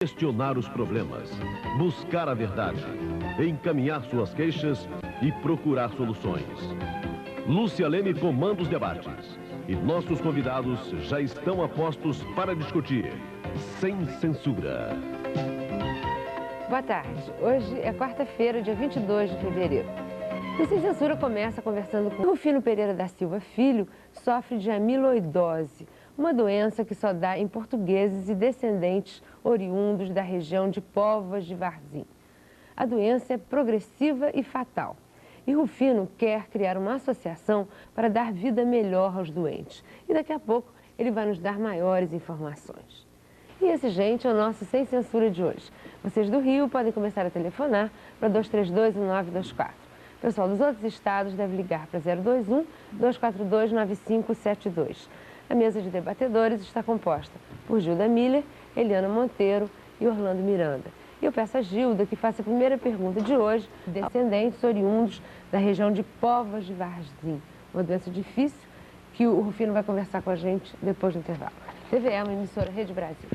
questionar os problemas, buscar a verdade, encaminhar suas queixas e procurar soluções. Lúcia Leme comanda os debates e nossos convidados já estão a postos para discutir, sem censura. Boa tarde. Hoje é quarta-feira, dia 22 de fevereiro. E Sem Censura começa conversando com Rufino Pereira da Silva Filho, sofre de amiloidose, uma doença que só dá em portugueses e descendentes oriundos da região de Povas de Varzim. A doença é progressiva e fatal. E Rufino quer criar uma associação para dar vida melhor aos doentes. E daqui a pouco ele vai nos dar maiores informações. E esse, gente, é o nosso Sem Censura de hoje. Vocês do Rio podem começar a telefonar para 232-1924. O pessoal dos outros estados deve ligar para 021-242-9572. A mesa de debatedores está composta por Gilda Miller, Eliana Monteiro e Orlando Miranda. E eu peço a Gilda que faça a primeira pergunta de hoje, descendentes oriundos da região de Povas de Varzim. Uma doença difícil que o Rufino vai conversar com a gente depois do intervalo. TVE é uma emissora Rede Brasil.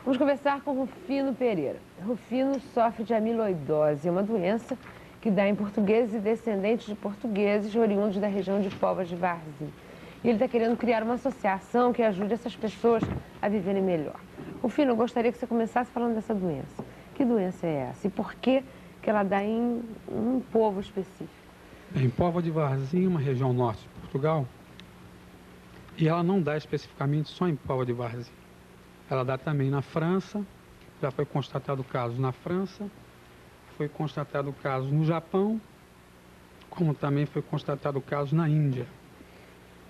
Vamos conversar com Rufino Pereira. Rufino sofre de amiloidose, uma doença que dá em portugueses e descendentes de portugueses oriundos da região de Povas de Varzim. E ele está querendo criar uma associação que ajude essas pessoas a viverem melhor. Rufino, eu gostaria que você começasse falando dessa doença. Que doença é essa? E por que ela dá em um povo específico? Em Povas de Varzim, uma região norte de Portugal, e ela não dá especificamente só em Povas de Varzim. Ela dá também na França, já foi constatado casos na França, foi constatado casos no Japão, como também foi constatado casos na Índia.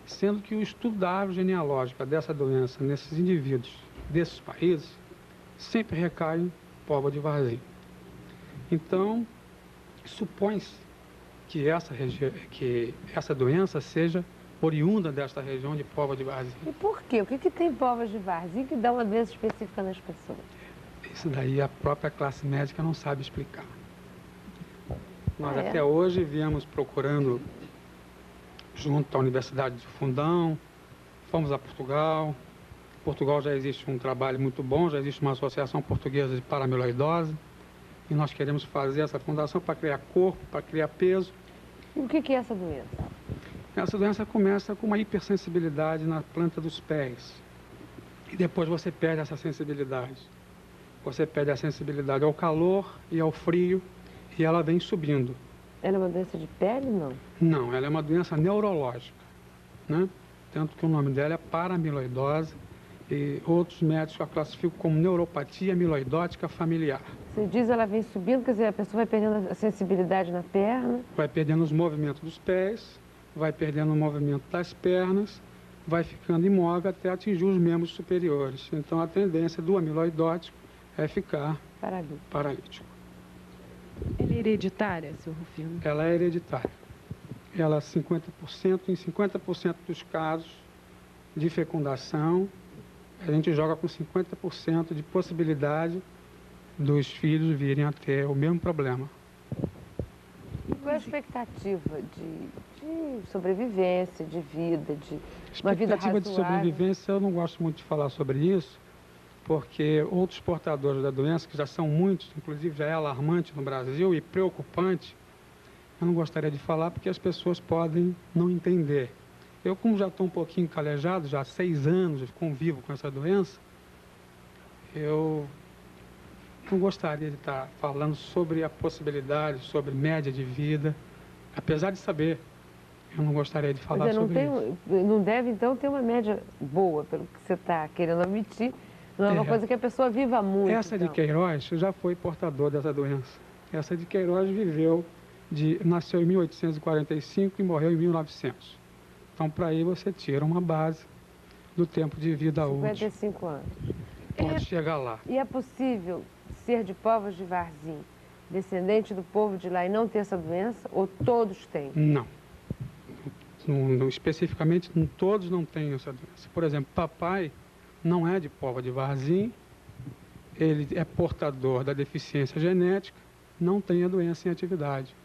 Sendo que o estudo da árvore genealógica dessa doença nesses indivíduos desses países sempre recai em Povas de Varzim. Então, supõe-se que essa doença seja oriunda desta região de Povas de Varzim. E por quê? O que tem Povas de Varzim que dá uma doença específica nas pessoas? Isso daí a própria classe médica não sabe explicar. Nós até hoje viemos procurando junto à Universidade de Fundão, fomos a Portugal. Em Portugal já existe um trabalho muito bom, já existe uma associação portuguesa de paramiloidose. E nós queremos fazer essa fundação para criar corpo, para criar peso. E o que é essa doença? Essa doença começa com uma hipersensibilidade na planta dos pés. E depois você perde essa sensibilidade. Você perde a sensibilidade ao calor e ao frio e ela vem subindo. Ela é uma doença de pele, não? Não, ela é uma doença neurológica, né? Tanto que o nome dela é paramiloidose e outros médicos a classificam como neuropatia amiloidótica familiar. Você diz ela vem subindo, quer dizer, a pessoa vai perdendo a sensibilidade na perna? Vai perdendo os movimentos dos pés, vai perdendo o movimento das pernas, vai ficando imóvel até atingir os membros superiores. Então a tendência do amiloidótico é ficar paralítico. Ela é hereditária, seu Rufino? Ela é hereditária. Ela é 50%, em 50% dos casos de fecundação, a gente joga com 50% de possibilidade dos filhos virem a ter o mesmo problema. Qual é a expectativa de sobrevivência, de vida, de uma vida razoável? Expectativa de sobrevivência, eu não gosto muito de falar sobre isso, porque outros portadores da doença, que já são muitos, inclusive já é alarmante no Brasil e preocupante, eu não gostaria de falar porque as pessoas podem não entender. Eu, como já estou um pouquinho calejado, já há 6 anos convivo com essa doença, eu não gostaria de estar falando sobre a possibilidade, sobre média de vida, apesar de saber, eu não gostaria de falar sobre isso. Não deve, então, ter uma média boa, pelo que você está querendo admitir. Não é uma coisa que a pessoa viva muito. Essa de Queiroz já foi portador dessa doença. Essa de Queiroz nasceu em 1845 e morreu em 1900. Então, para aí você tira uma base do tempo de vida útil. 55 anos. Pode chegar lá. E é possível ser de Povas de Varzim, descendente do povo de lá e não ter essa doença? Ou todos têm? Não. Especificamente, todos não têm essa doença. Por exemplo, papai não é de Povas de Varzim, ele é portador da deficiência genética, não tem a doença em atividade.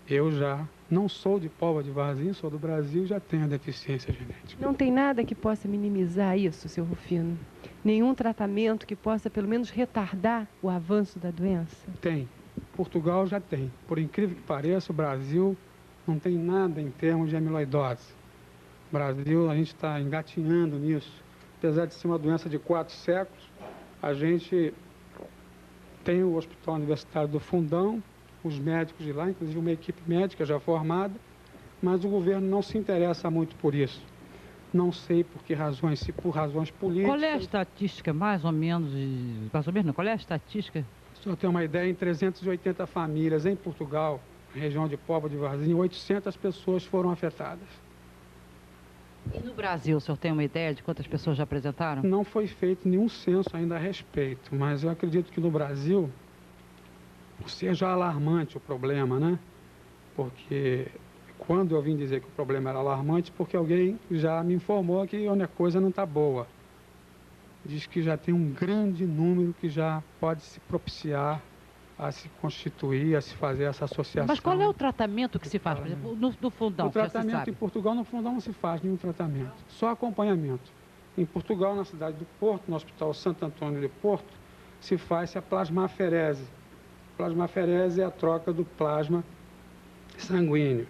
Eu já não sou de Póvoa de Varzim, sou do Brasil, já tenho a deficiência genética. Não tem nada que possa minimizar isso, seu Rufino? Nenhum tratamento que possa, pelo menos, retardar o avanço da doença? Tem. Portugal já tem. Por incrível que pareça, o Brasil não tem nada em termos de amiloidose. O Brasil, a gente está engatinhando nisso. Apesar de ser uma doença de 4 séculos, a gente tem o Hospital Universitário do Fundão, os médicos de lá, inclusive uma equipe médica já formada, mas o governo não se interessa muito por isso. Não sei por que razões, se por razões políticas. Qual é a estatística, mais ou menos, não, qual é a estatística? Se eu tenho uma ideia, em 380 famílias em Portugal, região de Póvoa de Varzim, 800 pessoas foram afetadas. E no Brasil, o senhor tem uma ideia de quantas pessoas já apresentaram? Não foi feito nenhum censo ainda a respeito, mas eu acredito que no Brasil seja alarmante o problema, né? Porque quando eu vim dizer que o problema era alarmante, porque alguém já me informou que a coisa não está boa. Diz que já tem um grande número que já pode se propiciar a se constituir, a se fazer essa associação. Mas qual é o tratamento que se faz, por exemplo, no Fundão? O tratamento em Portugal, no Fundão, não se faz nenhum tratamento, só acompanhamento. Em Portugal, na cidade do Porto, no Hospital Santo Antônio de Porto, se faz a plasmaferese. Plasmaferese é a troca do plasma sanguíneo.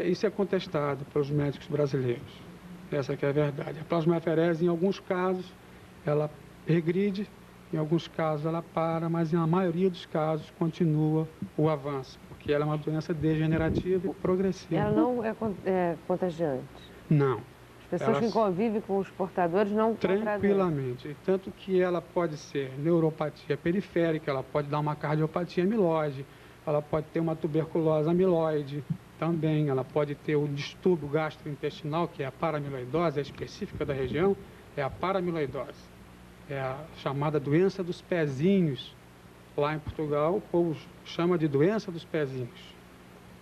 Isso é contestado pelos médicos brasileiros. Essa que é a verdade. A plasmaferese, em alguns casos, ela regride, em alguns casos ela para, mas na maioria dos casos continua o avanço, porque ela é uma doença degenerativa e progressiva. Ela não é contagiante? Não. As pessoas que convivem com os portadores não tranquilamente. Tanto que ela pode ser neuropatia periférica, ela pode dar uma cardiopatia amiloide, ela pode ter uma tuberculose amiloide também, ela pode ter o distúrbio gastrointestinal, que é a paramiloidose, é específica da região, é a paramiloidose. É a chamada doença dos pezinhos. Lá em Portugal, o povo chama de doença dos pezinhos.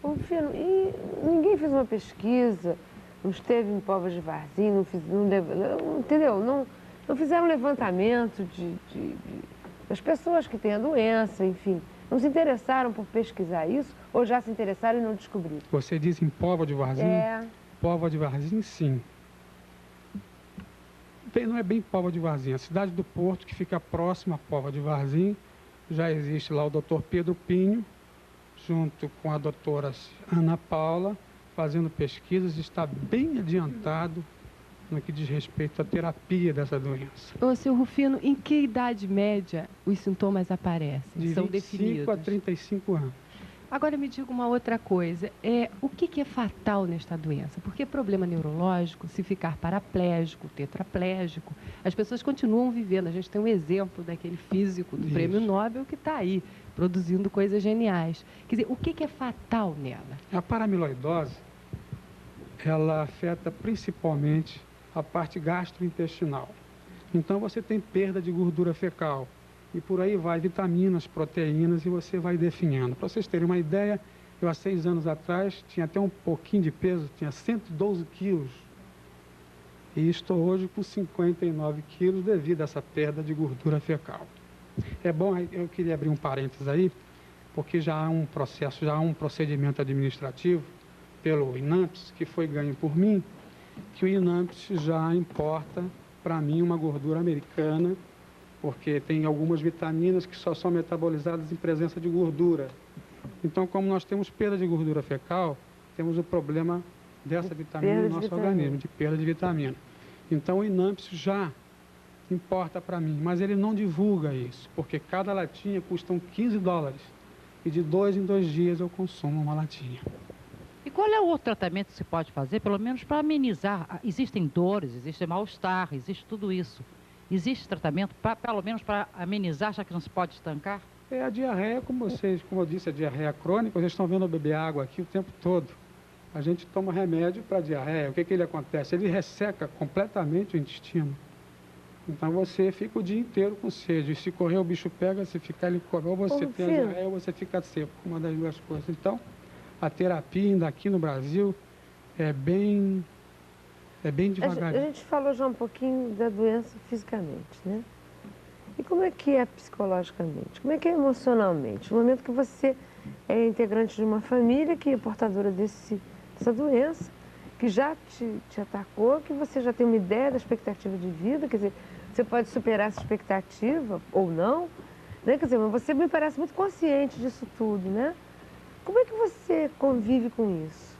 Ô, Fino, e ninguém fez uma pesquisa, não esteve em Póvoa de Varzim, entendeu? Não fizeram um levantamento das pessoas que têm a doença, enfim. Não se interessaram por pesquisar isso ou já se interessaram e não descobriram? Você diz em Póvoa de Varzim? Póvoa de Varzim, sim. Não é bem Póvoa de Varzim. A cidade do Porto, que fica próxima a Póvoa de Varzim, já existe lá o doutor Pedro Pinho, junto com a doutora Ana Paula, fazendo pesquisas, está bem adiantado no que diz respeito à terapia dessa doença. Ô, seu Rufino, em que idade média os sintomas aparecem? São definidos? De 25 a 35 anos. Agora me diga uma outra coisa, o que é fatal nesta doença? Porque problema neurológico, se ficar paraplégico, tetraplégico, as pessoas continuam vivendo. A gente tem um exemplo daquele físico do Prêmio Nobel que está aí, produzindo coisas geniais. Quer dizer, o que é fatal nela? A paramiloidose, ela afeta principalmente a parte gastrointestinal. Então você tem perda de gordura fecal. E por aí vai, vitaminas, proteínas, e você vai definhando. Para vocês terem uma ideia, eu há 6 anos atrás tinha até um pouquinho de peso, tinha 112 quilos. E estou hoje com 59 quilos devido a essa perda de gordura fecal. É bom, eu queria abrir um parênteses aí, porque já há um processo, já há um procedimento administrativo pelo INAMPS, que foi ganho por mim, que o INAMPS já importa para mim uma gordura americana, porque tem algumas vitaminas que só são metabolizadas em presença de gordura. Então, como nós temos perda de gordura fecal, temos o problema dessa vitamina no nosso organismo, de perda de vitamina. Então, o INAMPS já importa para mim, mas ele não divulga isso, porque cada latinha custa $15. E de 2 em 2 dias eu consumo uma latinha. E qual é o outro tratamento que se pode fazer, pelo menos para amenizar? Existem dores, existe mal-estar, existe tudo isso. Existe tratamento, pelo menos para amenizar, já que não se pode estancar? É a diarreia, como eu disse, a diarreia crônica, vocês estão vendo eu beber água aqui o tempo todo. A gente toma remédio para diarreia, o que ele acontece? Ele resseca completamente o intestino. Então você fica o dia inteiro com sede. E se correr o bicho pega, se ficar ele come. Ou você tem a diarreia ou você fica seco, uma das duas coisas. Então, a terapia ainda aqui no Brasil é bem devagar. A gente falou já um pouquinho da doença fisicamente, né? E como é que é psicologicamente? Como é que é emocionalmente? No momento que você é integrante de uma família que é portadora dessa doença, que já te atacou, que você já tem uma ideia da expectativa de vida, quer dizer, você pode superar essa expectativa ou não, né? Quer dizer, mas você me parece muito consciente disso tudo, né? Como é que você convive com isso?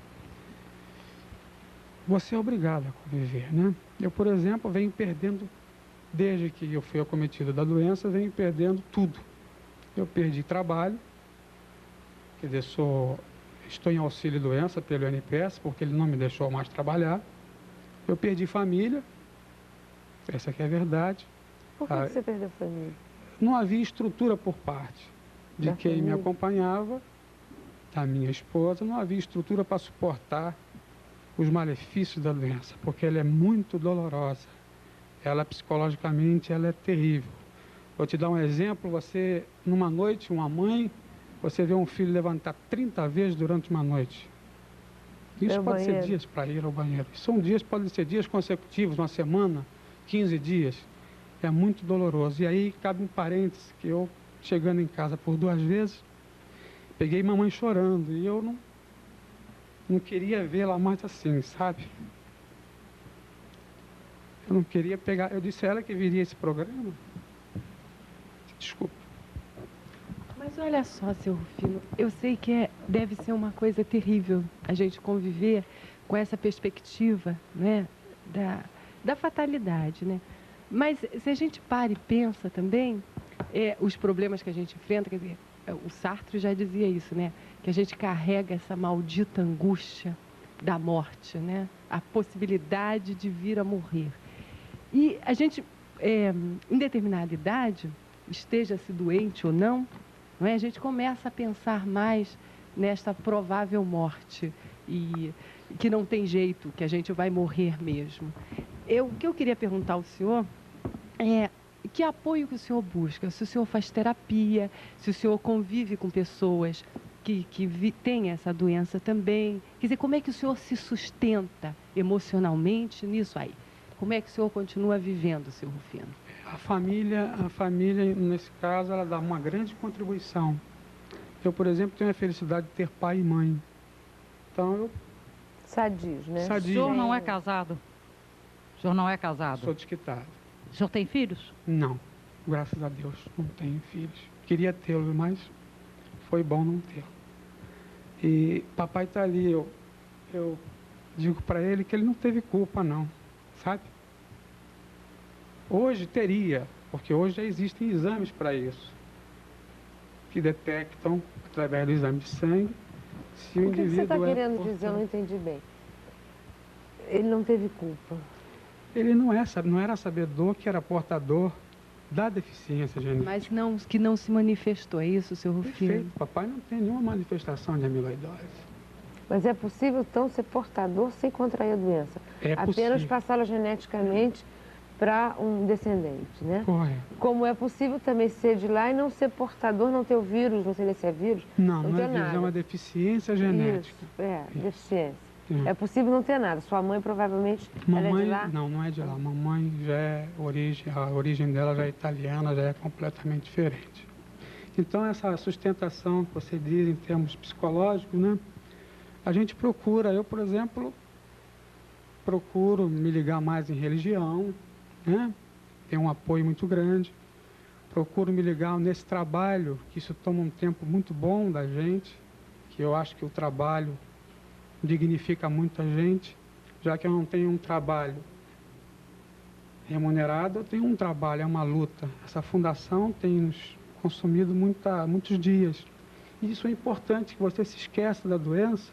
Você é obrigado a conviver, né? Eu, por exemplo, venho perdendo, desde que eu fui acometido da doença, venho perdendo tudo. Eu perdi trabalho, quer dizer, estou em auxílio-doença pelo INPS, porque ele não me deixou mais trabalhar. Eu perdi família, essa aqui é a verdade. Por que você perdeu a família? Não havia estrutura por parte de quem me acompanhava, da minha esposa, não havia estrutura para suportar os malefícios da doença, porque ela é muito dolorosa. Ela, psicologicamente, ela é terrível. Vou te dar um exemplo, você, numa noite, uma mãe, você vê um filho levantar 30 vezes durante uma noite. Isso pode ser dias para ir ao banheiro. Podem ser dias consecutivos, uma semana, 15 dias. É muito doloroso. E aí cabe um parênteses, que eu, chegando em casa por 2 vezes, peguei mamãe chorando. E eu não queria vê-la mais assim, sabe? Eu não queria pegar... Eu disse a ela que viria esse programa. Desculpa. Mas olha só, seu Rufino, eu sei que deve ser uma coisa terrível a gente conviver com essa perspectiva, né, da fatalidade, né? Mas se a gente para e pensa também, os problemas que a gente enfrenta, quer dizer, o Sartre já dizia isso, né? Que a gente carrega essa maldita angústia da morte, né? A possibilidade de vir a morrer. E a gente, em determinada idade, esteja-se doente ou não, a gente começa a pensar mais nesta provável morte e que não tem jeito, que a gente vai morrer mesmo. O que eu queria perguntar ao senhor é que apoio que o senhor busca, se o senhor faz terapia, se o senhor convive com pessoas que têm essa doença também. Quer dizer, como é que o senhor se sustenta emocionalmente nisso aí? Como é que o senhor continua vivendo, seu Rufino? A família, nesse caso, ela dá uma grande contribuição. Eu, por exemplo, tenho a felicidade de ter pai e mãe. Então, eu... Sadios, né? Sadio. O senhor não é casado? O senhor não é casado? Sou desquitado. O senhor tem filhos? Não, graças a Deus, não tenho filhos. Queria tê-los, mas foi bom não ter. E papai está ali, eu digo para ele que ele não teve culpa não, sabe? Hoje teria, porque hoje já existem exames para isso, que detectam, através do exame de sangue, se o indivíduo O que você está querendo portador. dizer? Eu não entendi bem. Ele não teve culpa. Ele não era sabedor que era portador da deficiência genética. Mas que não se manifestou, é isso, seu Rufino? Perfeito. Papai não tem nenhuma manifestação de amiloidose. Mas é possível, então, ser portador sem contrair a doença? É Apenas possível. passá-la geneticamente para um descendente, né? Correto. Como é possível também ser de lá e não ser portador, não ter o vírus, não sei se é vírus? Não ter é vírus, nada. é uma deficiência genética. Isso, deficiência. É. É possível não ter nada. Sua mãe provavelmente ela é Mamãe, de lá? não é de lá. Mamãe já é a origem dela já é italiana, já é completamente diferente. Então, essa sustentação que você diz em termos psicológicos, né? A gente procura, eu, por exemplo, procuro me ligar mais em religião, né? Tem um apoio muito grande. Procuro me ligar nesse trabalho, que isso toma um tempo muito bom da gente, que eu acho que o trabalho dignifica muita gente, já que eu não tenho um trabalho remunerado, eu tenho um trabalho, é uma luta. Essa fundação tem nos consumido muitos dias. E isso é importante, que você se esqueça da doença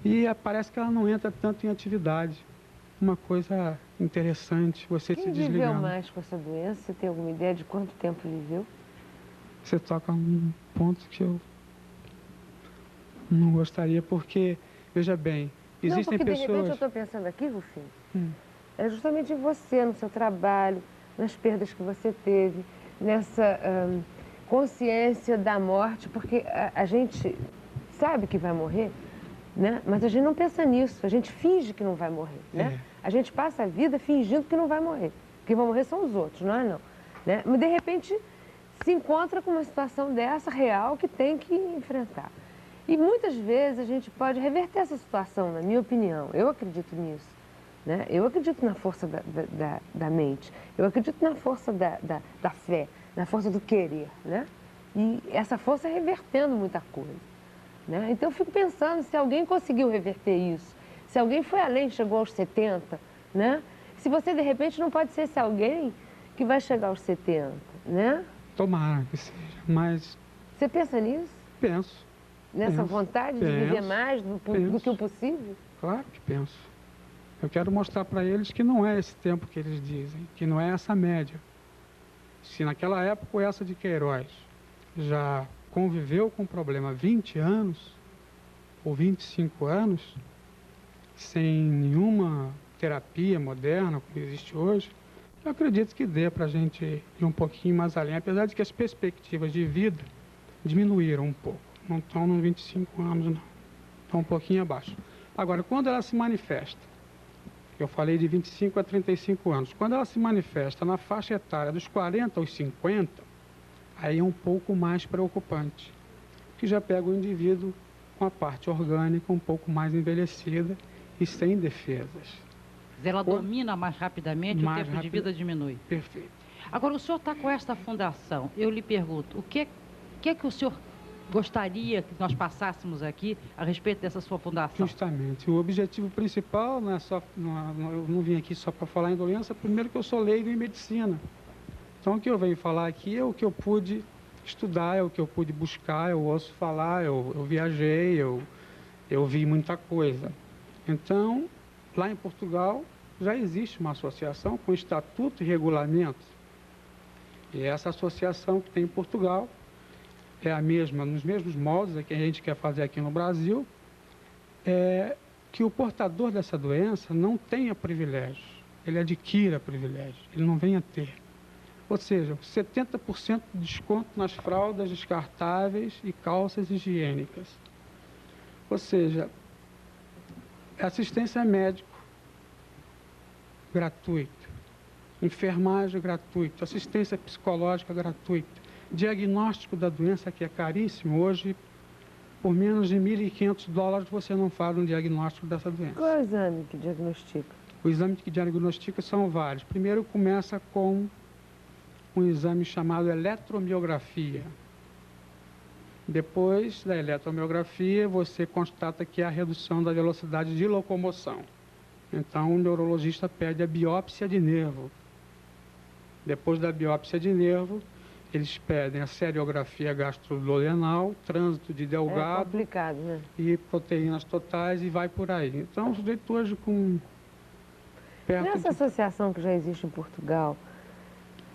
e parece que ela não entra tanto em atividade. Uma coisa interessante, você se desligando. Quem viveu mais com essa doença? Você tem alguma ideia de quanto tempo viveu? Você toca um ponto que eu não gostaria, porque, veja bem, existem não, porque pessoas... de repente eu estou pensando aqui, Rufino, é justamente em você, no seu trabalho, nas perdas que você teve, nessa consciência da morte, porque a gente sabe que vai morrer, né? Mas a gente não pensa nisso, a gente finge que não vai morrer, né? A gente passa a vida fingindo que não vai morrer. Quem vai morrer são os outros, não é não. né? Mas, de repente, se encontra com uma situação dessa real que tem que enfrentar. E muitas vezes a gente pode reverter essa situação, na minha opinião. Eu acredito nisso, né? Eu acredito na força da mente, eu acredito na força da fé, na força do querer, né? E essa força é revertendo muita coisa, né? Então eu fico pensando se alguém conseguiu reverter isso, se alguém foi além, chegou aos 70, né? Se você de repente não pode ser esse alguém que vai chegar aos 70, né? Tomara que seja, mas Você pensa nisso? penso. Nessa Penso, vontade de viver penso, mais do que o possível? Claro que penso. Eu quero mostrar para eles que não é esse tempo que eles dizem, que não é essa média. Se naquela época o Eça de Queiroz já conviveu com o problema há 20 anos, ou 25 anos, sem nenhuma terapia moderna, como existe hoje, eu acredito que dê para a gente ir um pouquinho mais além, apesar de que as perspectivas de vida diminuíram um pouco. Não estão nos 25 anos, não. Estão um pouquinho abaixo. Agora, quando ela se manifesta, eu falei de 25 a 35 anos, quando ela se manifesta na faixa etária dos 40 aos 50, aí é um pouco mais preocupante, que já pega o indivíduo com a parte orgânica um pouco mais envelhecida e sem defesas. Quer dizer, ela domina mais rapidamente, o tempo de vida diminui. Perfeito. Agora, o senhor está com esta fundação. Eu lhe pergunto, o que o senhor gostaria que nós passássemos aqui a respeito dessa sua fundação? Justamente. O objetivo principal não é só... eu não vim aqui só para falar em doença. Primeiro que eu sou leigo em medicina. Então, o que eu venho falar aqui é o que eu pude estudar, é o que eu pude buscar, eu ouço falar, eu viajei, eu vi muita coisa. Então, lá em Portugal, já existe uma associação com estatuto e regulamento. E essa associação que tem em Portugal é a mesma, nos mesmos moldes que a gente quer fazer aqui no Brasil, é que o portador dessa doença não tenha privilégios, ele adquira privilégios, ele não venha ter. Ou seja, 70% de desconto nas fraldas descartáveis e calças higiênicas. Ou seja, assistência médica gratuita, enfermagem gratuita, assistência psicológica gratuita, diagnóstico da doença, que é caríssimo. Hoje, por menos de $1.500 você não faz um diagnóstico dessa doença. Qual é o exame que diagnostica? O exame que diagnostica são vários. Primeiro começa com um exame chamado eletromiografia. Depois da eletromiografia, você constata que há redução da velocidade de locomoção. Então, o neurologista pede a biópsia de nervo. Depois da biópsia de nervo, eles pedem a seriografia gastroduodenal, trânsito de Delgado, é complicado, né? E proteínas totais, e vai por aí. Então, o sujeito hoje com... Nessa associação que já existe em Portugal,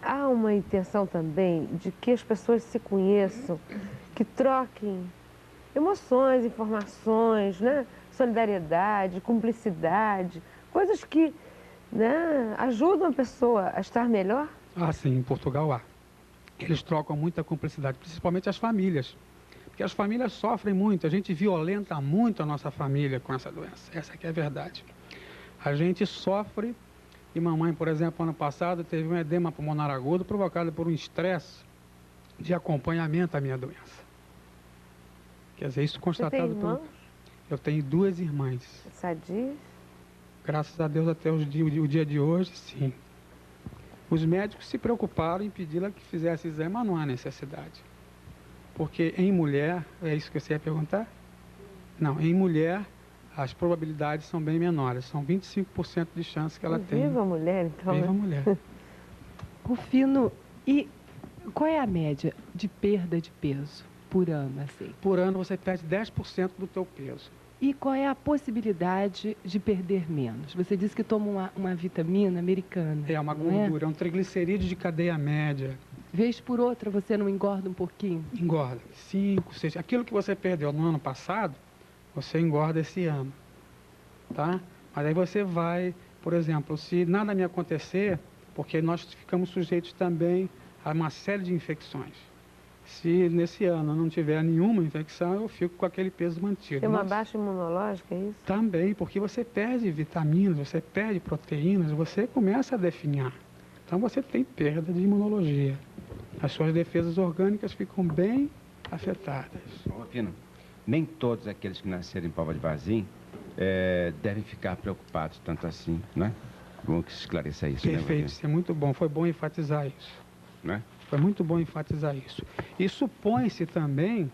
há uma intenção também de que as pessoas se conheçam, que troquem emoções, informações, né? Solidariedade, cumplicidade, coisas que, né, ajudam a pessoa a estar melhor? Ah, sim, em Portugal há. Eles trocam muita cumplicidade, principalmente as famílias. Porque as famílias sofrem muito, a gente violenta muito a nossa família com essa doença. Essa aqui é a verdade. A gente sofre, e mamãe, por exemplo, ano passado teve um edema pulmonar agudo provocado por um estresse de acompanhamento à minha doença. Quer dizer, isso constatado... Você tem irmãos? Eu tenho 2 irmãs. Sadias? Graças a Deus, até o dia de hoje, sim. Os médicos se preocuparam em pedi-la que fizesse exame, mas não há necessidade. Porque em mulher, é isso que você ia perguntar? Não, em mulher, as probabilidades são bem menores. São 25% de chance que ela tem. Viva a mulher, então. Viva a né? mulher. Rufino, e qual é a média de perda de peso por ano, assim? Por ano você perde 10% do teu peso. E qual é a possibilidade de perder menos? Você disse que toma uma vitamina americana. É uma gordura, é um triglicerídeo de cadeia média. Vez por outra você não engorda um pouquinho? Engorda. 5, 6. Aquilo que você perdeu no ano passado, você engorda esse ano. Tá? Mas aí você vai, por exemplo, se nada me acontecer, porque nós ficamos sujeitos também a uma série de infecções. Se nesse ano não tiver nenhuma infecção, eu fico com aquele peso mantido. Tem uma baixa imunológica, é isso? Também, porque você perde vitaminas, você perde proteínas, você começa a definhar. Então você tem perda de imunologia. As suas defesas orgânicas ficam bem afetadas. Rufino, nem todos aqueles que nasceram em Póvoa de Varzim devem ficar preocupados tanto assim, né? Vamos esclarecer isso. Perfeito, né, isso é muito bom. Foi bom enfatizar isso. né? Foi muito bom enfatizar isso. E supõe-se também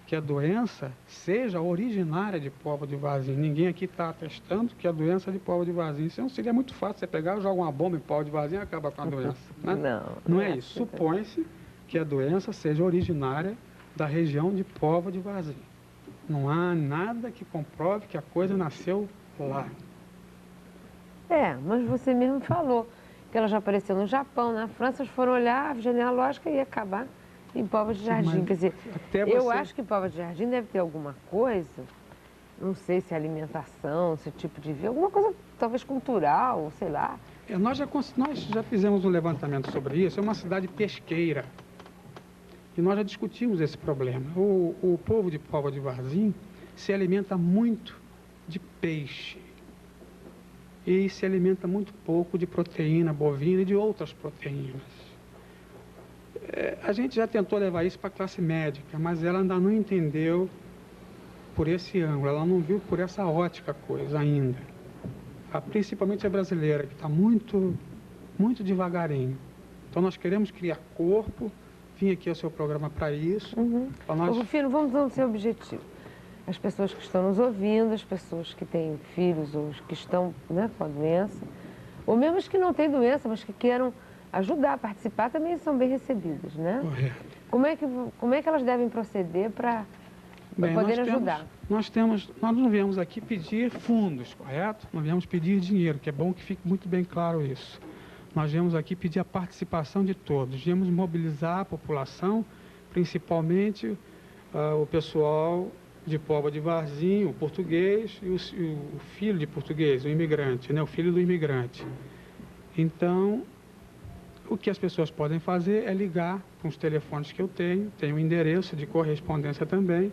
que a doença seja originária de Póvoa de Varzim. Ninguém aqui está atestando que a doença é de Póvoa de Varzim. Isso não seria muito fácil. Você pegar, joga uma bomba em Póvoa de Varzim e acaba com a doença. Né? Não é isso. Supõe-se que a doença seja originária da região de Póvoa de Varzim. Não há nada que comprove que a coisa nasceu lá. Mas você mesmo falou que ela já apareceu no Japão, na França, eles foram olhar a genealógica e ia acabar em Póvoa de Jardim. Quer dizer, eu acho que Póvoa de Jardim deve ter alguma coisa, não sei se é alimentação, se é tipo de vida, alguma coisa talvez cultural, sei lá. Nós já fizemos um levantamento sobre isso, é uma cidade pesqueira. E nós já discutimos esse problema. O povo de Póvoa de Varzim se alimenta muito de peixe. E se alimenta muito pouco de proteína bovina e de outras proteínas. A gente já tentou levar isso para a classe médica, mas ela ainda não entendeu por esse ângulo, ela não viu por essa ótica a coisa ainda. Principalmente a brasileira, que está muito devagarinho. Então nós queremos criar corpo, vim aqui ao seu programa para isso. Rufino, vamos ser objetivos. As pessoas que estão nos ouvindo, as pessoas que têm filhos ou que estão, né, com a doença, ou mesmo as que não têm doença, mas que queiram ajudar, participar, também são bem recebidas, né? Correto. Como é que elas devem proceder para poder ajudar? Nós não viemos aqui pedir fundos, correto? Nós viemos pedir dinheiro, que é bom que fique muito bem claro isso. Nós viemos aqui pedir a participação de todos, viemos mobilizar a população, principalmente o pessoal de Póvoa de Varzim, o português e o filho de português, o imigrante, né? O filho do imigrante. Então, o que as pessoas podem fazer é ligar com os telefones que eu tenho um endereço de correspondência também,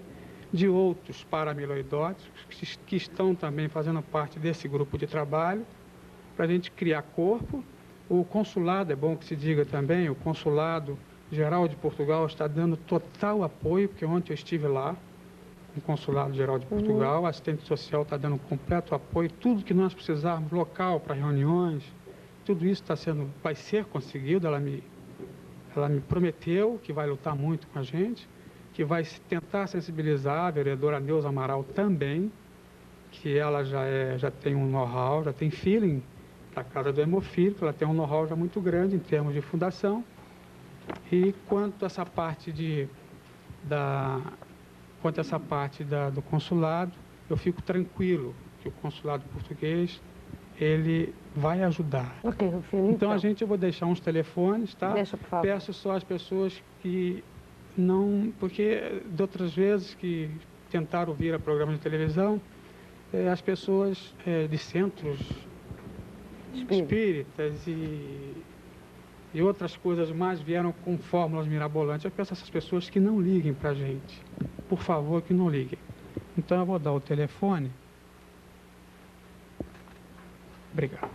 de outros paramiloidóticos que estão também fazendo parte desse grupo de trabalho, para a gente criar corpo. O consulado, é bom que se diga também, o Consulado Geral de Portugal está dando total apoio, porque ontem eu estive lá, no Consulado Geral de Portugal, a assistente social está dando completo apoio, tudo que nós precisarmos, local para reuniões, tudo isso vai ser conseguido. Ela me prometeu que vai lutar muito com a gente, que vai tentar sensibilizar a vereadora Neuza Amaral também, que ela já tem um know-how, já tem feeling da Casa do Hemofílico, ela tem um know-how já muito grande em termos de fundação. E quanto a essa parte do consulado, eu fico tranquilo que o consulado português, ele vai ajudar. Ok, Rufino, então eu vou deixar uns telefones, tá? Deixa, por favor. Peço só às pessoas que não... Porque de outras vezes que tentaram vir a programa de televisão, as pessoas de centros espíritas e outras coisas mais vieram com fórmulas mirabolantes. Eu peço a essas pessoas que não liguem para a gente. Por favor, que não liguem. Então eu vou dar o telefone. Obrigado.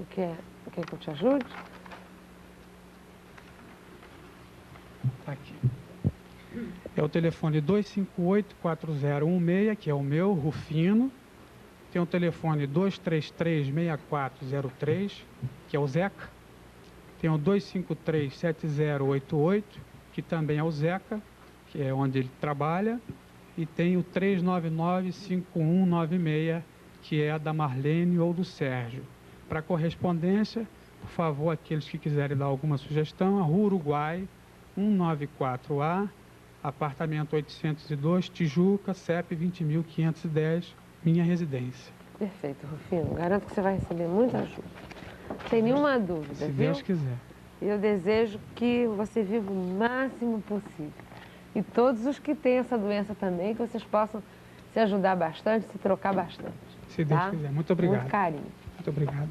Quer que eu te ajude? Está aqui. É o telefone 258-4016, que é o meu, Rufino. Tem o telefone 233-6403, que é o Zeca. Tem o 253-7088, que também é o Zeca, que é onde ele trabalha. E tem o 399-5196, que é a da Marlene ou do Sérgio. Para correspondência, por favor, aqueles que quiserem dar alguma sugestão, a Rua Uruguai, 194A, apartamento 802, Tijuca, CEP 20.510, minha residência. Perfeito, Rufino. Garanto que você vai receber muita ajuda. Sem nenhuma dúvida, Se viu? Deus quiser. Eu desejo que você viva o máximo possível. E todos os que têm essa doença também, que vocês possam se ajudar bastante, se trocar bastante. Se Deus quiser. Muito obrigado. Muito carinho. Muito obrigado.